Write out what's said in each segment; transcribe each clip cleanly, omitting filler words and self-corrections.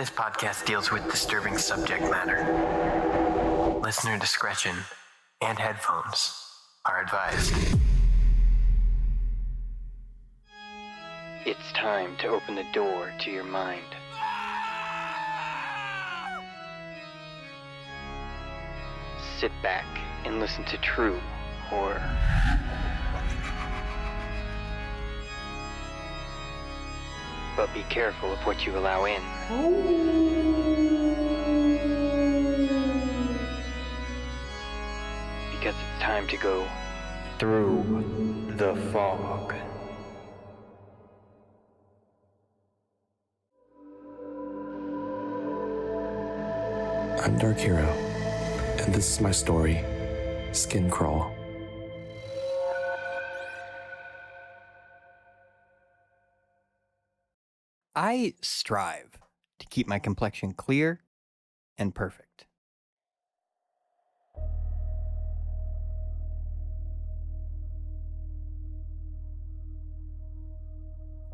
This podcast deals with disturbing subject matter. Listener discretion and headphones are advised. It's time to open the door to your mind. Sit back and listen to true horror. But be careful of what you allow in. Because it's time to go through the fog. I'm DarkHero, and this is my story, Skin Crawl. I strive to keep my complexion clear and perfect.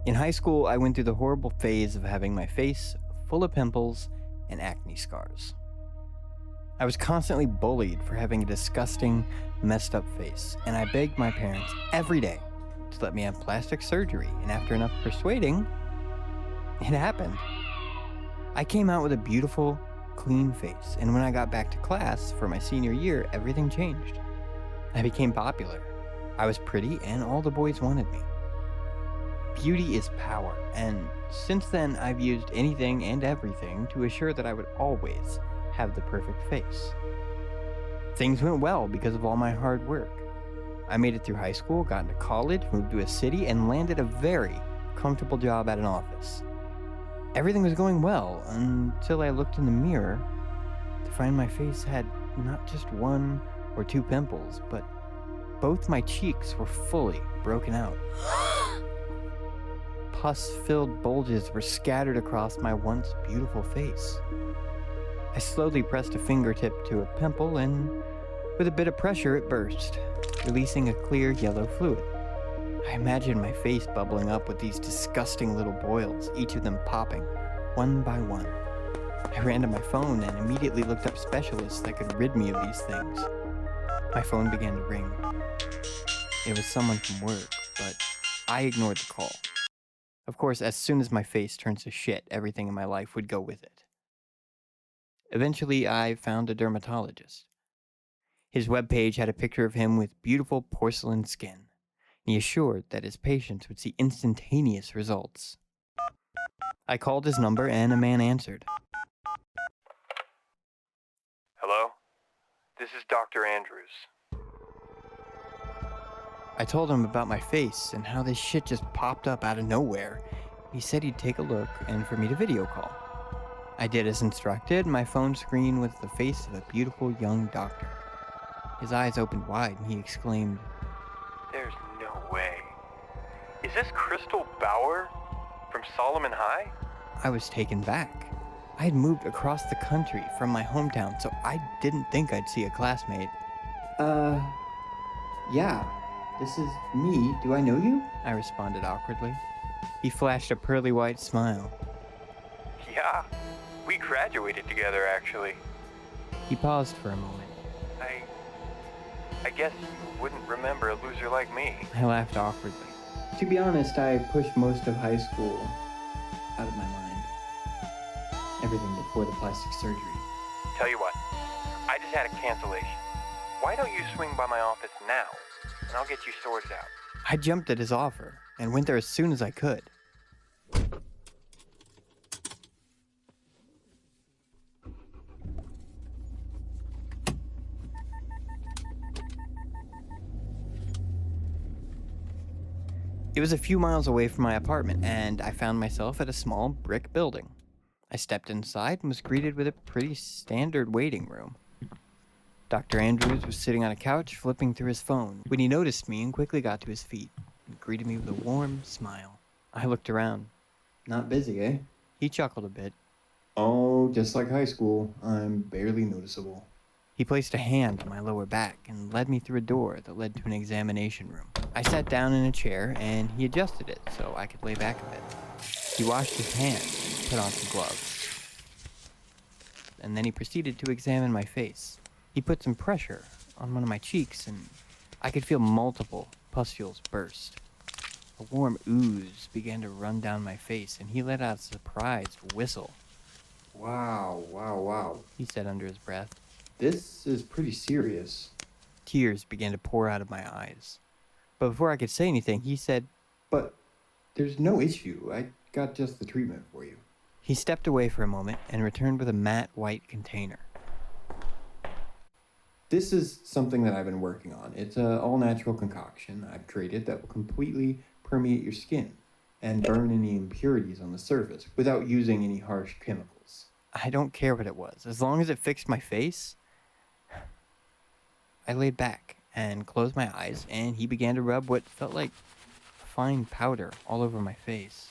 In high school, I went through the horrible phase of having my face full of pimples and acne scars. I was constantly bullied for having a disgusting, messed up face, and I begged my parents every day to let me have plastic surgery, and after enough persuading, it happened. I came out with a beautiful, clean face, and when I got back to class for my senior year, everything changed. I became popular. I was pretty, and all the boys wanted me. Beauty is power, and since then, I've used anything and everything to assure that I would always have the perfect face. Things went well because of all my hard work. I made it through high school, got into college, moved to a city, and landed a very comfortable job at an office. Everything was going well until I looked in the mirror to find my face had not just one or two pimples, but both my cheeks were fully broken out. Pus-filled bulges were scattered across my once beautiful face. I slowly pressed a fingertip to a pimple, and with a bit of pressure, it burst, releasing a clear yellow fluid. I imagined my face bubbling up with these disgusting little boils, each of them popping, one by one. I ran to my phone and immediately looked up specialists that could rid me of these things. My phone began to ring. It was someone from work, but I ignored the call. Of course, as soon as my face turns to shit, everything in my life would go with it. Eventually, I found a dermatologist. His webpage had a picture of him with beautiful porcelain skin. He assured that his patients would see instantaneous results. I called his number and a man answered. Hello? This is Dr. Andrews. I told him about my face and how this shit just popped up out of nowhere. He said he'd take a look and for me to video call. I did as instructed. My phone screen was the face of a beautiful young doctor. His eyes opened wide and he exclaimed, There's no way. Is this Crystal Bauer from Solomon High? I was taken back. I had moved across the country from my hometown, so I didn't think I'd see a classmate. Yeah, this is me. Do I know you? I responded awkwardly. He flashed a pearly white smile. Yeah, we graduated together actually. He paused for a moment. I guess you wouldn't remember a loser like me. I laughed awkwardly. To be honest, I pushed most of high school out of my mind. Everything before the plastic surgery. Tell you what, I just had a cancellation. Why don't you swing by my office now, and I'll get you sorted out. I jumped at his offer and went there as soon as I could. It was a few miles away from my apartment, and I found myself at a small brick building. I stepped inside and was greeted with a pretty standard waiting room. Dr. Andrews was sitting on a couch, flipping through his phone, when he noticed me and quickly got to his feet and greeted me with a warm smile. I looked around. Not busy, eh? He chuckled a bit. Oh, just like high school. I'm barely noticeable. He placed a hand on my lower back and led me through a door that led to an examination room. I sat down in a chair and he adjusted it so I could lay back a bit. He washed his hands and put on some gloves. and then he proceeded to examine my face. He put some pressure on one of my cheeks, and I could feel multiple pustules burst. A warm ooze began to run down my face, and he let out a surprised whistle. Wow, He said under his breath. this is pretty serious. Tears began to pour out of my eyes. But before I could say anything, he said, But there's no issue. I got just the treatment for you. he stepped away for a moment and returned with a matte white container. This is something that I've been working on. It's an all-natural concoction I've created that will completely permeate your skin and burn any impurities on the surface without using any harsh chemicals. I don't care what it was. As long as it fixed my face. I laid back and closed my eyes, and he began to rub what felt like fine powder all over my face.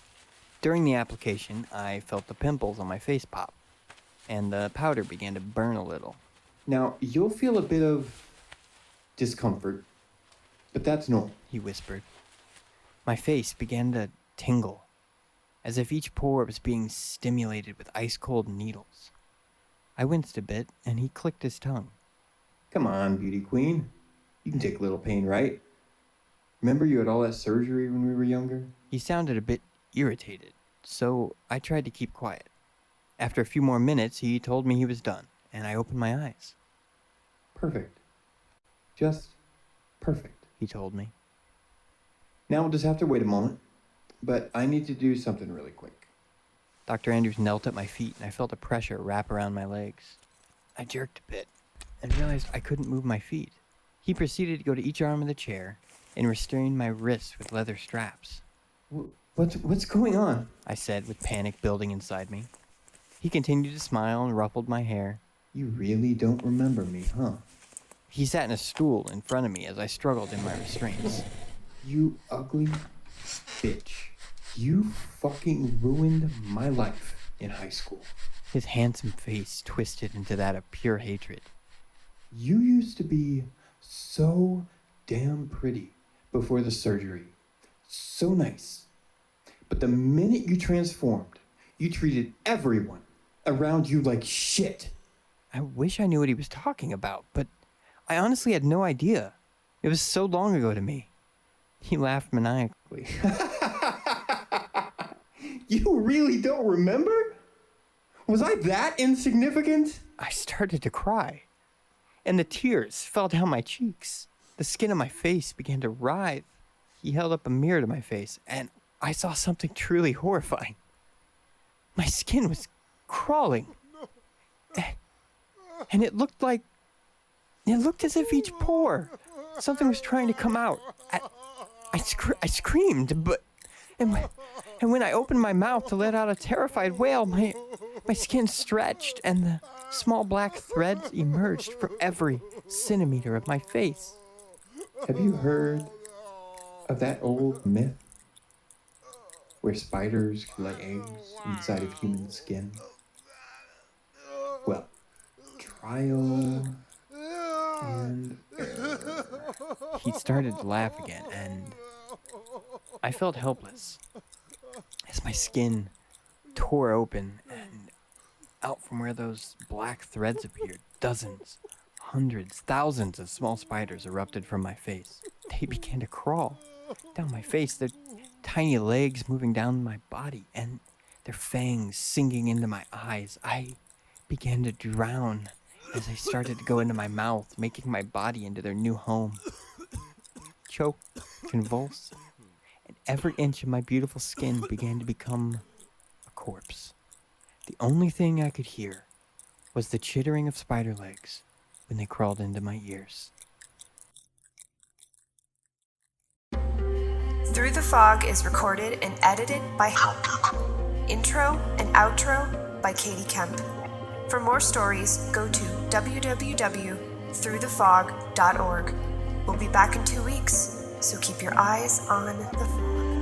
During the application, I felt the pimples on my face pop, and the powder began to burn a little. Now, you'll feel a bit of discomfort, but that's normal. He whispered. My face began to tingle, as if each pore was being stimulated with ice-cold needles. I winced a bit, and he clicked his tongue. Come on, beauty queen. You can take a little pain, right? Remember you had all that surgery when we were younger? He sounded a bit irritated, so I tried to keep quiet. After a few more minutes, he told me he was done, and I opened my eyes. Perfect. Just perfect. He told me. Now we'll just have to wait a moment, but I need to do something really quick. Dr. Andrews knelt at my feet, and I felt a pressure wrap around my legs. I jerked a bit and realized I couldn't move my feet. He proceeded to go to each arm of the chair and restrain my wrists with leather straps. What's going on? I said with panic building inside me. He continued to smile and ruffled my hair. You really don't remember me, huh? He sat in a stool in front of me as I struggled in my restraints. You ugly bitch. You fucking ruined my life in high school. His handsome face twisted into that of pure hatred. You used to be so damn pretty before the surgery. So nice. But the minute you transformed, you treated everyone around you like shit. I wish I knew what he was talking about, but I honestly had no idea. It was so long ago to me. He laughed maniacally. You really don't remember? Was I that insignificant? I started to cry, and the tears fell down my cheeks. The skin of my face began to writhe. He held up a mirror to my face, and I saw something truly horrifying. My skin was crawling, and it looked as if each pore, something was trying to come out. I screamed, and when I opened my mouth to let out a terrified wail, my skin stretched, and the small black threads emerged from every centimeter of my face. Have you heard of that old myth where spiders lay eggs inside of human skin? Well, trial and error. He started to laugh again, and I felt helpless as my skin tore open, and out from where those black threads appeared, dozens, hundreds, thousands of small spiders erupted from my face. They began to crawl down my face, their tiny legs moving down my body, and their fangs sinking into my eyes. I began to drown as they started to go into my mouth, making my body into their new home. Choke, convulse, and every inch of my beautiful skin began to become a corpse. The only thing I could hear was the chittering of spider legs when they crawled into my ears. Through the Fog is recorded and edited by Intro and outro by Katie Kemp. For more stories, go to www.throughthefog.org. We'll be back in 2 weeks, so keep your eyes on the fog.